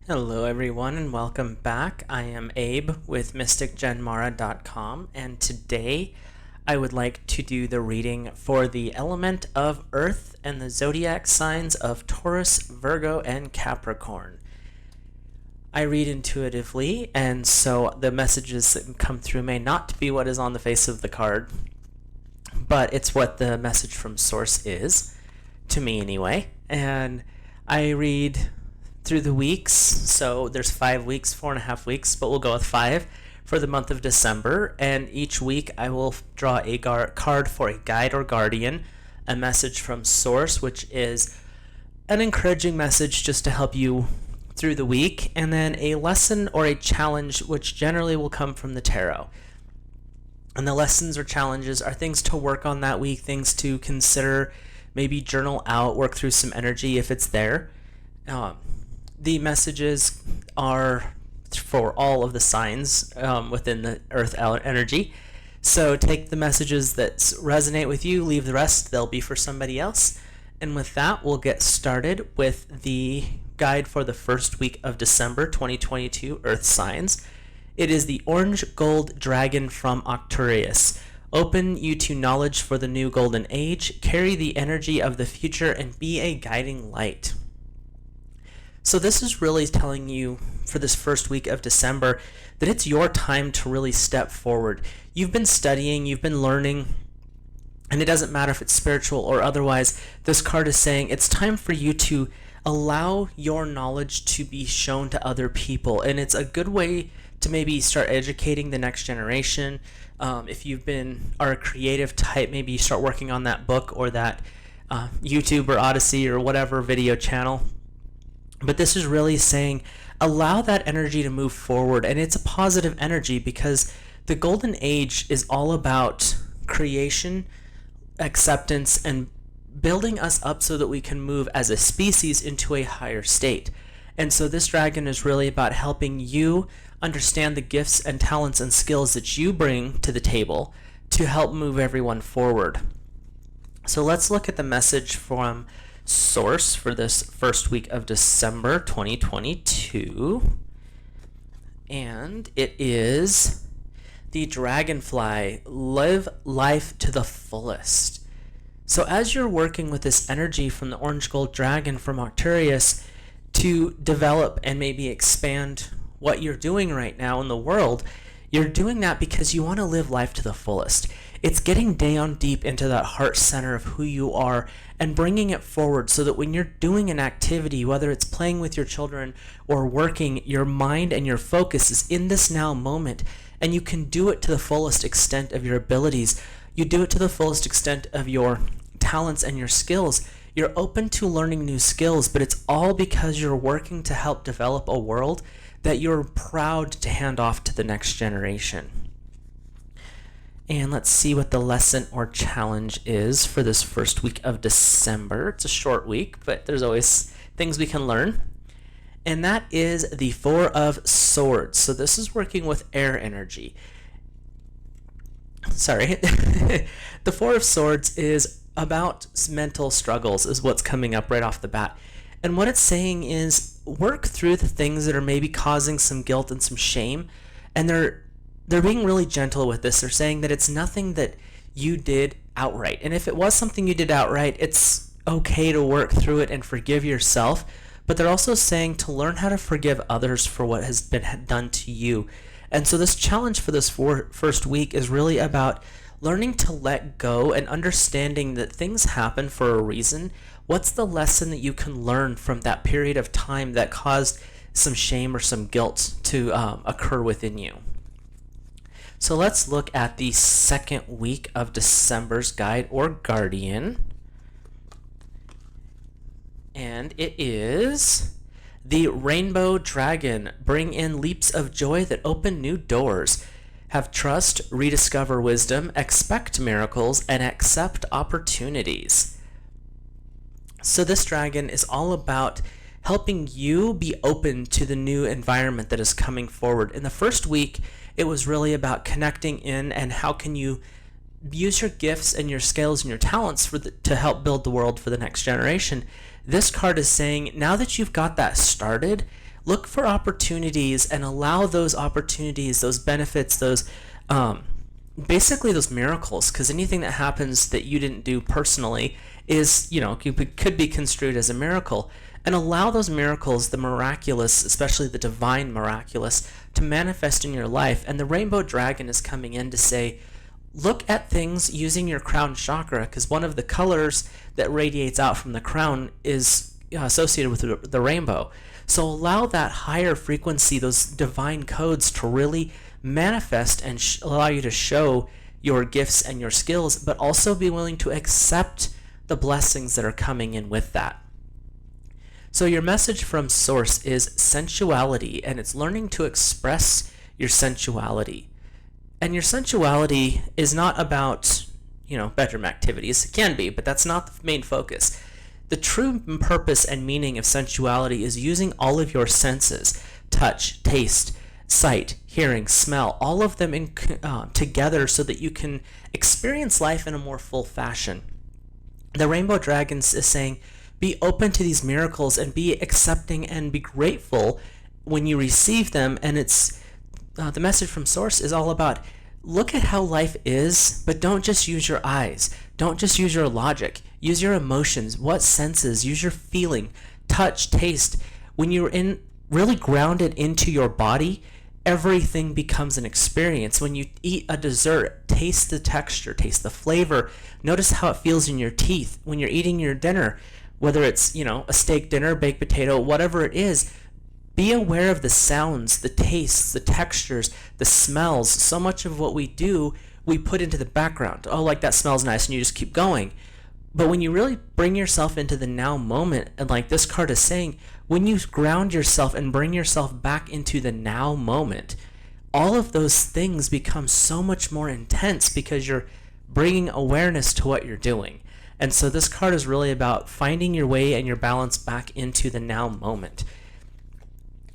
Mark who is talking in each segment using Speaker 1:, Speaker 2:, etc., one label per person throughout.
Speaker 1: Hello everyone and welcome back. I am Abe with MysticGenMara.com, and today I would like to do the reading for the element of Earth and the zodiac signs of Taurus, Virgo, and Capricorn. I read intuitively, and so the messages that come through may not be what is on the face of the card, but it's what the message from Source is, to me anyway. And I read through the weeks, so there's 5 weeks, 4.5 weeks, but we'll go with 5 for the month of December. And each week I will draw a card for a guide or guardian, a message from Source, which is an encouraging message just to help you through the week, and then a lesson or a challenge, which generally will come from the tarot. And the lessons or challenges are things to work on that week, things to consider, maybe journal out, work through some energy if it's there. The messages are for all of the signs within the Earth energy. So take the messages that resonate with you, leave the rest, they'll be for somebody else. And with that, we'll get started with the guide for the first week of December 2022 Earth signs. It is the Orange Gold Dragon from Arcturus. Open you to knowledge for the new golden age, carry the energy of the future, and be a guiding light. So this is really telling you for this first week of December that it's your time to really step forward. You've been studying, you've been learning, and it doesn't matter if it's spiritual or otherwise. This card is saying it's time for you to allow your knowledge to be shown to other people. And it's a good way to maybe start educating the next generation. If you've are a creative type, maybe you start working on that book or that YouTube or Odyssey or whatever video channel. But this is really saying allow that energy to move forward, and it's a positive energy because the golden age is all about creation, acceptance, and building us up so that we can move as a species into a higher state. And so this dragon is really about helping you understand the gifts and talents and skills that you bring to the table to help move everyone forward. So let's look at the message from Source for this first week of December 2022. And it is the Dragonfly, live life to the fullest. So as you're working with this energy from the Orange Gold Dragon from Arcturus to develop and maybe expand what you're doing right now in the world, you're doing that because you want to live life to the fullest. It's getting down deep into that heart center of who you are and bringing it forward so that when you're doing an activity, whether it's playing with your children or working, your mind and your focus is in this now moment, and you can do it to the fullest extent of your abilities. You do it to the fullest extent of your talents and your skills. You're open to learning new skills, but it's all because you're working to help develop a world that you're proud to hand off to the next generation. And let's see what the lesson or challenge is for this first week of December. It's a short week, but there's always things we can learn. And that is the Four of Swords. So this is working with air energy. Sorry. The Four of Swords is about mental struggles, is what's coming up right off the bat. And what it's saying is work through the things that are maybe causing some guilt and some shame. And they're being really gentle with this. They're saying that it's nothing that you did outright. And if it was something you did outright, it's okay to work through it and forgive yourself. But they're also saying to learn how to forgive others for what has been done to you. And so this challenge for this first week is really about learning to let go and understanding that things happen for a reason. What's the lesson that you can learn from that period of time that caused some shame or some guilt to occur within you? So let's look at the second week of December's guide or guardian. And it is the Rainbow Dragon. Bring in leaps of joy that open new doors. Have trust, rediscover wisdom, expect miracles, and accept opportunities. So this dragon is all about helping you be open to the new environment that is coming forward. In the first week, it was really about connecting in and how can you use your gifts and your skills and your talents to help build the world for the next generation. This card is saying, now that you've got that started, look for opportunities and allow those opportunities, those benefits, those basically those miracles, because anything that happens that you didn't do personally is, could be construed as a miracle. And allow those miracles, the miraculous, especially the divine miraculous, to manifest in your life. And the rainbow dragon is coming in to say, look at things using your crown chakra, because one of the colors that radiates out from the crown is associated with the rainbow. So allow that higher frequency, those divine codes, to really manifest and allow you to show your gifts and your skills, but also be willing to accept the blessings that are coming in with that. So your message from Source is sensuality, and it's learning to express your sensuality. And your sensuality is not about, bedroom activities. It can be, but that's not the main focus. The true purpose and meaning of sensuality is using all of your senses, touch, taste, sight, hearing, smell, all of them together so that you can experience life in a more full fashion. The Rainbow Dragons is saying, be open to these miracles and be accepting and be grateful when you receive them. And it's the message from Source is all about, look at how life is, but don't just use your eyes. Don't just use your logic. Use your emotions. What senses? Use your feeling, touch, taste. When you're really grounded into your body, everything becomes an experience. When you eat a dessert, taste the texture, taste the flavor. Notice how it feels in your teeth. When you're eating your dinner, whether it's, a steak dinner, baked potato, whatever it is, be aware of the sounds, the tastes, the textures, the smells. So much of what we do, we put into the background. Oh, like that smells nice, and you just keep going. But when you really bring yourself into the now moment, and like this card is saying, when you ground yourself and bring yourself back into the now moment, all of those things become so much more intense because you're bringing awareness to what you're doing. And so this card is really about finding your way and your balance back into the now moment.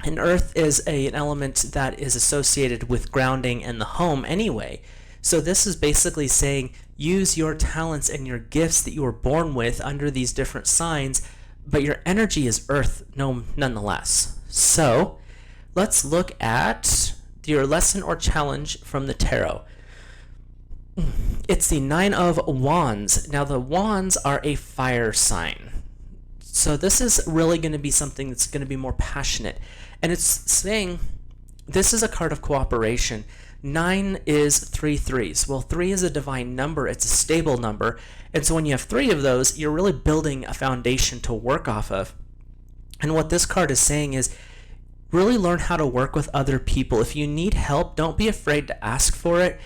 Speaker 1: And Earth is an element that is associated with grounding and the home anyway. So this is basically saying, use your talents and your gifts that you were born with under these different signs, but your energy is Earth nonetheless. So let's look at your lesson or challenge from the tarot. It's the Nine of Wands. Now the Wands are a fire sign. So this is really going to be something that's going to be more passionate. And it's saying this is a card of cooperation. 9 is 3 threes. Well, 3 is a divine number. It's a stable number. And so when you have 3 of those, you're really building a foundation to work off of. And what this card is saying is really learn how to work with other people. If you need help, don't be afraid to ask for it.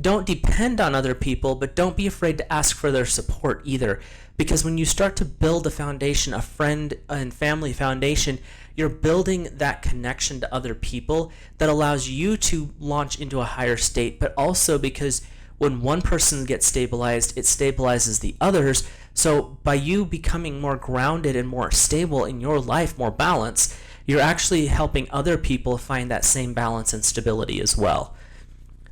Speaker 1: Don't depend on other people, but don't be afraid to ask for their support either. Because when you start to build a foundation, a friend and family foundation, you're building that connection to other people that allows you to launch into a higher state, but also because when one person gets stabilized, it stabilizes the others. So by you becoming more grounded and more stable in your life, more balanced, you're actually helping other people find that same balance and stability as well.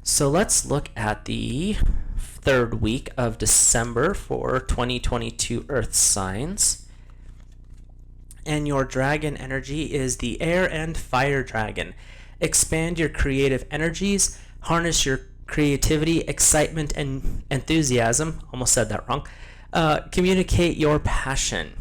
Speaker 1: So let's look at the third week of December for 2022 Earth signs. And your dragon energy is the air and fire dragon. Expand your creative energies, harness your creativity, excitement, and enthusiasm. Almost said that wrong. Communicate your passion.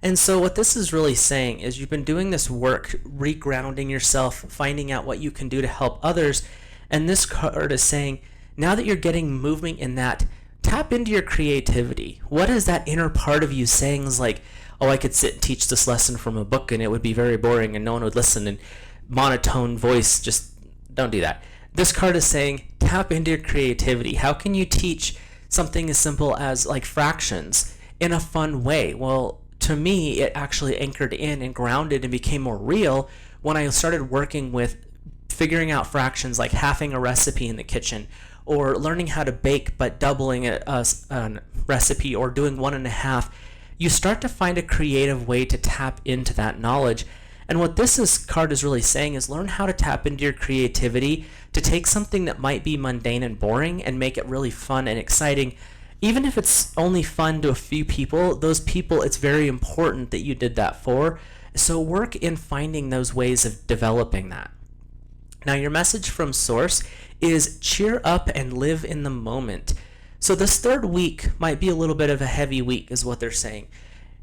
Speaker 1: And so what this is really saying is you've been doing this work, regrounding yourself, finding out what you can do to help others. And this card is saying, now that you're getting movement in that, tap into your creativity. What is that inner part of you saying is like, oh, I could sit and teach this lesson from a book and it would be very boring and no one would listen, and monotone voice, just don't do that. This card is saying, tap into your creativity. How can you teach something as simple as like fractions in a fun way? Well, to me, it actually anchored in and grounded and became more real when I started working with figuring out fractions, like halving a recipe in the kitchen, or learning how to bake but doubling a recipe, or doing 1.5. You start to find a creative way to tap into that knowledge. And what this card is really saying is learn how to tap into your creativity to take something that might be mundane and boring and make it really fun and exciting. Even if it's only fun to a few people, those people, it's very important that you did that for. So work in finding those ways of developing that. Now, your message from Source is cheer up and live in the moment. So this third week might be a little bit of a heavy week, is what they're saying.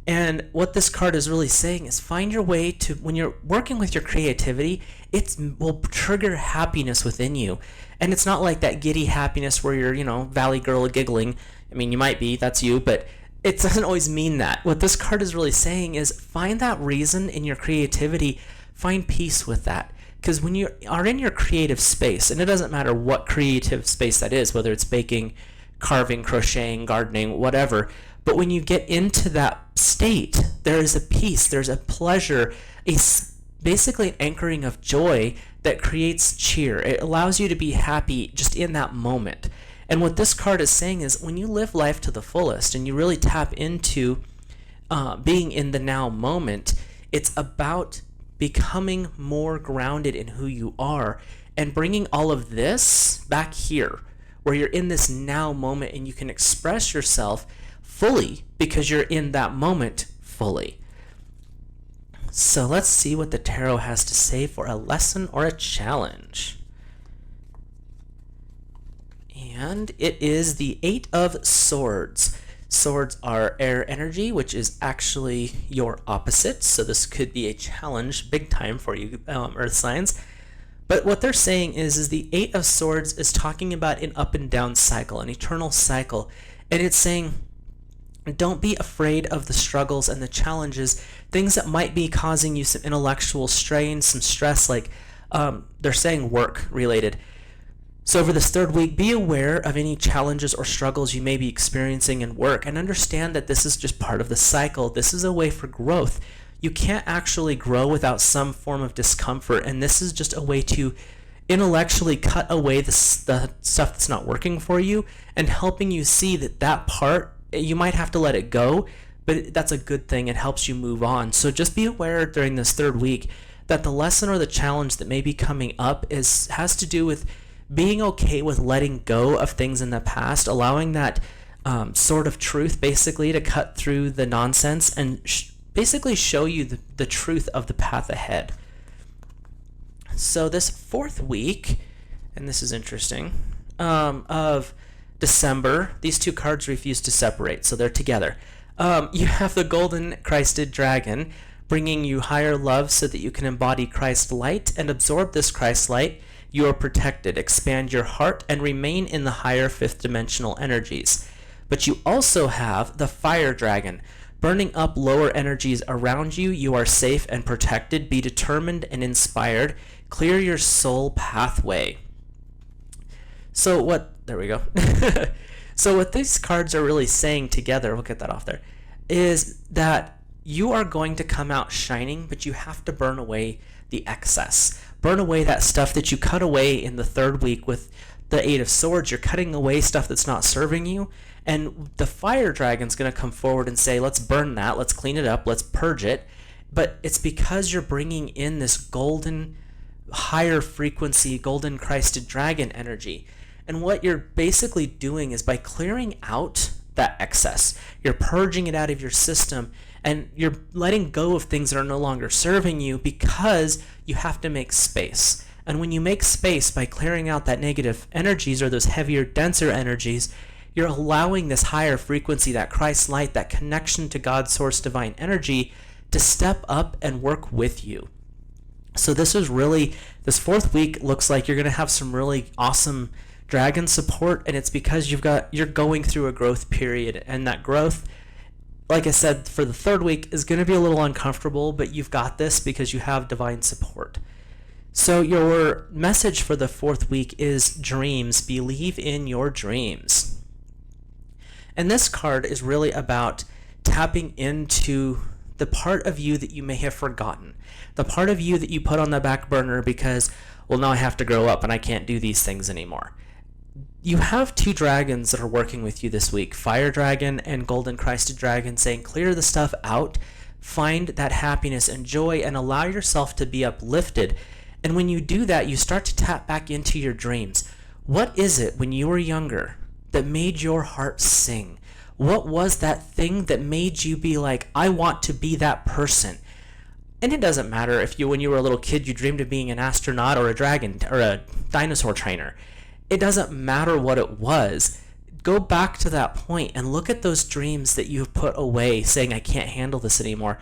Speaker 1: And what this card is really saying is find your way to, when you're working with your creativity, it will trigger happiness within you. And it's not like that giddy happiness where you're, valley girl giggling. I mean, you might be, that's you, but it doesn't always mean that. What this card is really saying is find that reason in your creativity, find peace with that. Because when you are in your creative space, and it doesn't matter what creative space that is, whether it's baking, carving, crocheting, gardening, whatever, but when you get into that state, there is a peace, there's a pleasure, basically an anchoring of joy that creates cheer. It allows you to be happy just in that moment. And what this card is saying is when you live life to the fullest and you really tap into being in the now moment, it's about becoming more grounded in who you are and bringing all of this back here where you're in this now moment and you can express yourself fully because you're in that moment fully. So let's see what the tarot has to say for a lesson or a challenge. And it is the Eight of Swords. Swords are air energy, which is actually your opposite. So this could be a challenge big time for you, Earth signs. But what they're saying is the Eight of Swords is talking about an up and down cycle, an eternal cycle. And it's saying, don't be afraid of the struggles and the challenges, things that might be causing you some intellectual strain, some stress, like they're saying work related. So over this third week, be aware of any challenges or struggles you may be experiencing in work and understand that this is just part of the cycle. This is a way for growth. You can't actually grow without some form of discomfort, and this is just a way to intellectually cut away the stuff that's not working for you and helping you see that part, you might have to let it go, but that's a good thing. It helps you move on. So just be aware during this third week that the lesson or the challenge that may be coming up has to do with being okay with letting go of things in the past, allowing that sort of truth basically to cut through the nonsense and basically show you the truth of the path ahead. So this fourth week, and this is interesting, of December, these two cards refuse to separate, so they're together. You have the golden Christed dragon bringing you higher love so that you can embody Christ's light and absorb this Christ light. You are protected, expand your heart, and remain in the higher fifth dimensional energies. But you also have the fire dragon, burning up lower energies around you. You are safe and protected. Be determined and inspired. Clear your soul pathway. There we go. So what these cards are really saying together, we'll get that off there, is that you are going to come out shining, but you have to burn away the excess. Burn away that stuff that you cut away in the third week with the Eight of Swords. You're cutting away stuff that's not serving you. And the fire dragon's going to come forward and say, let's burn that, let's clean it up, let's purge it. But it's because you're bringing in this golden, higher frequency, golden Christed dragon energy. And what you're basically doing is by clearing out that excess, you're purging it out of your system, and you're letting go of things that are no longer serving you because you have to make space. And when you make space by clearing out that negative energies or those heavier, denser energies, you're allowing this higher frequency, that Christ light, that connection to God's source divine energy to step up and work with you. So this fourth week looks like you're going to have some really awesome dragon support, and it's because you're going through a growth period, and that growth, like I said, for the third week is going to be a little uncomfortable, but you've got this because you have divine support. So your message for the fourth week is dreams. Believe in your dreams. And this card is really about tapping into the part of you that you may have forgotten, the part of you that you put on the back burner because, well, now I have to grow up and I can't do these things anymore. You have two dragons that are working with you this week, Fire Dragon and Golden Christed Dragon, saying clear the stuff out, find that happiness and joy, and allow yourself to be uplifted. And when you do that, you start to tap back into your dreams. What is it when you were younger that made your heart sing? What was that thing that made you be like, I want to be that person? And it doesn't matter if when you were a little kid, you dreamed of being an astronaut or a dragon or a dinosaur trainer. It doesn't matter what it was. Go back to that point and look at those dreams that you've put away saying, I can't handle this anymore.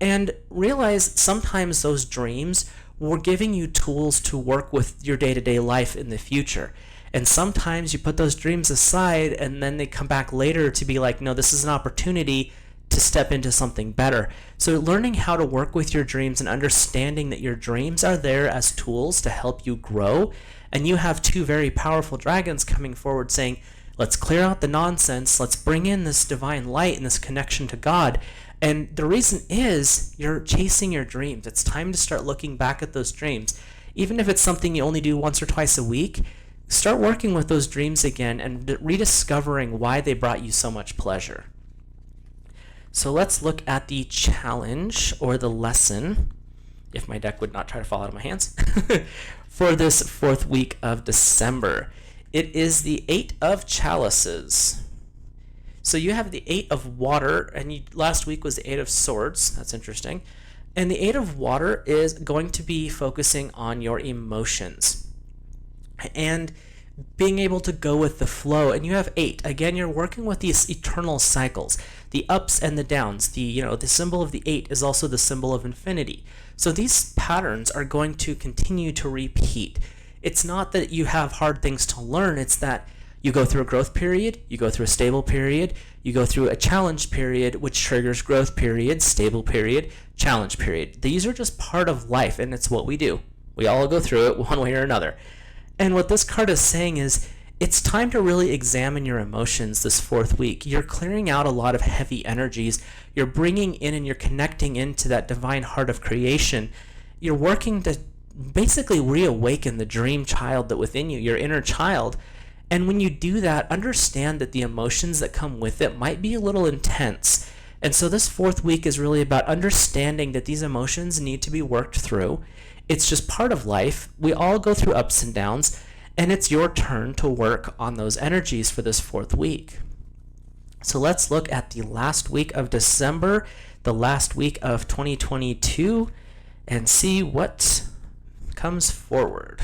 Speaker 1: And realize sometimes those dreams were giving you tools to work with your day-to-day life in the future. And sometimes you put those dreams aside and then they come back later to be like, no, this is an opportunity to step into something better. So learning how to work with your dreams and understanding that your dreams are there as tools to help you grow. And you have two very powerful dragons coming forward saying, let's clear out the nonsense. Let's bring in this divine light and this connection to God. And the reason is you're chasing your dreams. It's time to start looking back at those dreams. Even if it's something you only do once or twice a week, start working with those dreams again and rediscovering why they brought you so much pleasure. So let's look at the challenge or the lesson, if my deck would not try to fall out of my hands, for this 4th week of December. It is the 8 of Chalices. So you have the 8 of Water, and last week was the 8 of Swords. That's interesting. And the 8 of Water is going to be focusing on your emotions and being able to go with the flow. And you have 8. Again, you're working with these eternal cycles, the ups and the downs. The symbol of the 8 is also the symbol of infinity. So these patterns are going to continue to repeat. It's not that you have hard things to learn, it's that you go through a growth period, you go through a stable period, you go through a challenge period, which triggers growth period, stable period, challenge period. These are just part of life, and it's what we do. We all go through it one way or another. And what this card is saying is, it's time to really examine your emotions this 4th week. You're clearing out a lot of heavy energies. You're bringing in and you're connecting into that divine heart of creation. You're working to basically reawaken the dream child that within you, your inner child. And when you do that, understand that the emotions that come with it might be a little intense. And so this 4th week is really about understanding that these emotions need to be worked through. It's just part of life. We all go through ups and downs, and it's your turn to work on those energies for this 4th week. So let's look at the last week of December, the last week of 2022, and see what comes forward.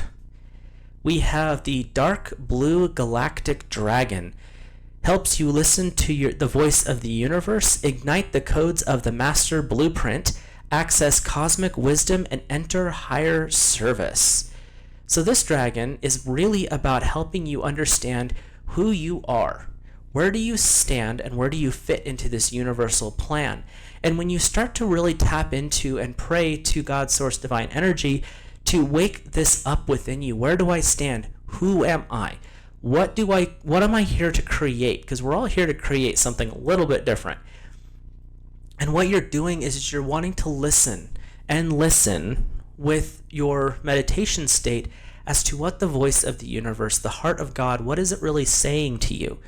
Speaker 1: We have the dark blue galactic dragon. Helps you listen to the voice of the universe, ignite the codes of the master blueprint, access cosmic wisdom, and enter higher service. So this dragon is really about helping you understand who you are. Where do you stand and where do you fit into this universal plan? And when you start to really tap into and pray to God's source divine energy to wake this up within you, where do I stand? Who am I? What am I here to create? Because we're all here to create something a little bit different. And what you're doing is you're wanting to listen and listen with your meditation state as to what the voice of the universe, the heart of God, what is it really saying to you?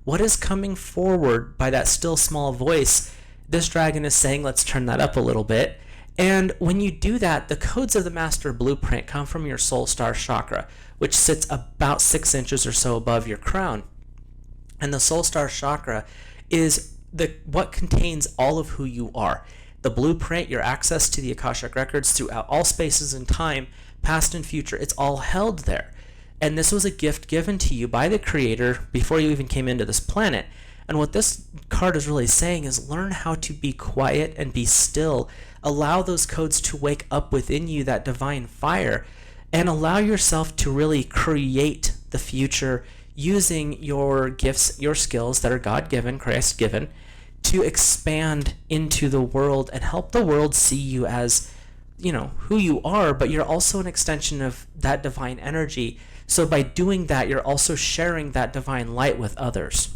Speaker 1: What is coming forward by that still small voice? This dragon is saying, let's turn that up a little bit. And when you do that, the codes of the master blueprint come from your soul star chakra, which sits about 6 inches or so above your crown. And the soul star chakra is what contains all of who you are. The blueprint, your access to the Akashic records throughout all spaces and time, past and future, it's all held there. And this was a gift given to you by the Creator before you even came into this planet. And what this card is really saying is learn how to be quiet and be still. Allow those codes to wake up within you, that divine fire, and allow yourself to really create the future using your gifts, your skills that are God-given, Christ-given, to expand into the world and help the world see you as, who you are, but you're also an extension of that divine energy. So by doing that, you're also sharing that divine light with others.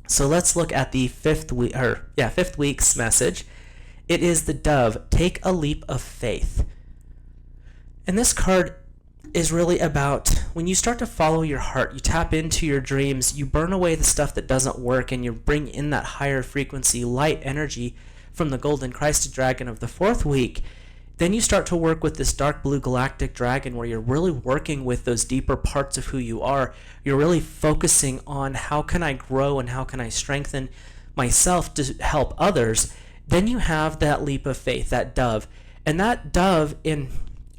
Speaker 1: So let's look at the fifth week's message. It is the dove, take a leap of faith. And this card is really about when you start to follow your heart, you tap into your dreams, you burn away the stuff that doesn't work, and you bring in that higher frequency light energy from the golden Christ dragon of the 4th week. Then you start to work with this dark blue galactic dragon where you're really working with those deeper parts of who you are. You're really focusing on how can I grow and how can I strengthen myself to help others. Then you have that leap of faith, that dove. And that dove, in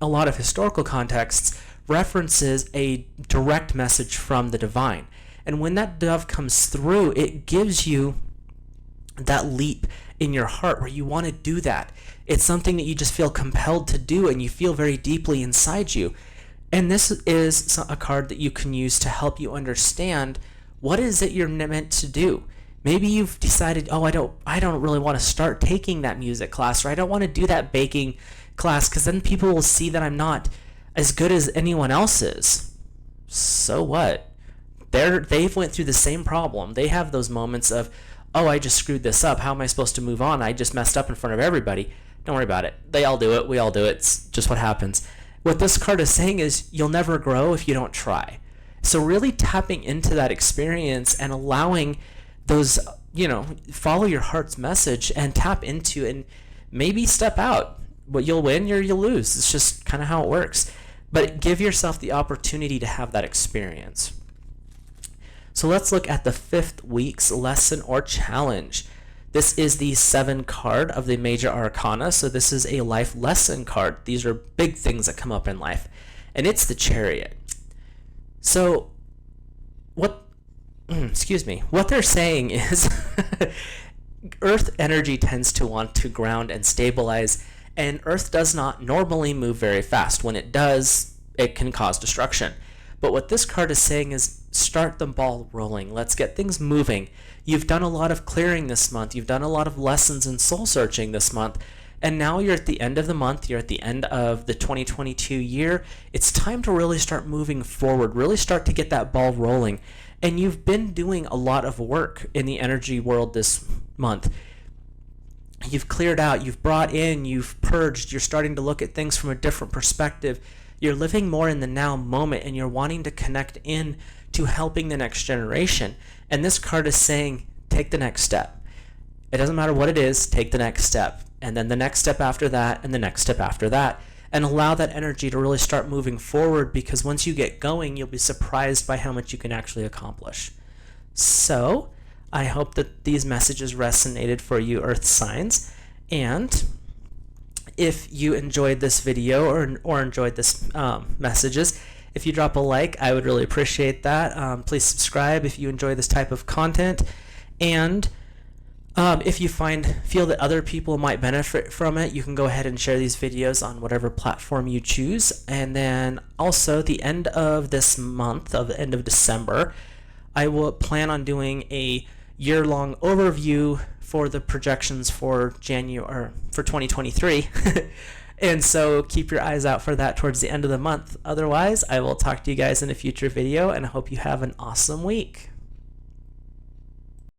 Speaker 1: a lot of historical contexts, references a direct message from the divine. And when that dove comes through, it gives you that leap in your heart where you want to do that. It's something that you just feel compelled to do, and you feel very deeply inside you. And this is a card that you can use to help you understand what is it you're meant to do. Maybe you've decided, oh, I don't really want to start taking that music class, or I don't want to do that baking class because then people will see that I'm not as good as anyone else is. So what? They've went through the same problem. They have those moments of, oh, I just screwed this up. How am I supposed to move on? I just messed up in front of everybody. Don't worry about it. They all do it. We all do it. It's just what happens. What this card is saying is you'll never grow if you don't try. So really tapping into that experience and allowing those, follow your heart's message and tap into and maybe step out. But you'll win or you'll lose. It's just kind of how it works. But give yourself the opportunity to have that experience. So let's look at the 5th week's lesson or challenge. This is the 7 card of the major arcana. So this is a life lesson card. These are big things that come up in life. And it's the Chariot. So what they're saying is Earth energy tends to want to ground and stabilize, and Earth does not normally move very fast. When it does, it can cause destruction. But what this card is saying is start the ball rolling. Let's get things moving. You've done a lot of clearing this month. You've done a lot of lessons and soul searching this month. And now you're at the end of the month. You're at the end of the 2022 year. It's time to really start moving forward, really start to get that ball rolling. And you've been doing a lot of work in the energy world this month. You've cleared out, you've brought in, you've purged, you're starting to look at things from a different perspective. You're living more in the now moment, and you're wanting to connect in to helping the next generation. And this card is saying, take the next step. It doesn't matter what it is, take the next step. And then the next step after that, and the next step after that. And allow that energy to really start moving forward, because once you get going, you'll be surprised by how much you can actually accomplish. So, I hope that these messages resonated for you, Earth signs. And if you enjoyed this video or enjoyed this messages, if you drop a like, I would really appreciate that. Please subscribe if you enjoy this type of content. And if you feel that other people might benefit from it, you can go ahead and share these videos on whatever platform you choose. And then also the end of this month, the end of December, I will plan on doing a year-long overview for the projections for January for 2023. And so keep your eyes out for that towards the end of the month. Otherwise, I will talk to you guys in a future video, and I hope you have an awesome week.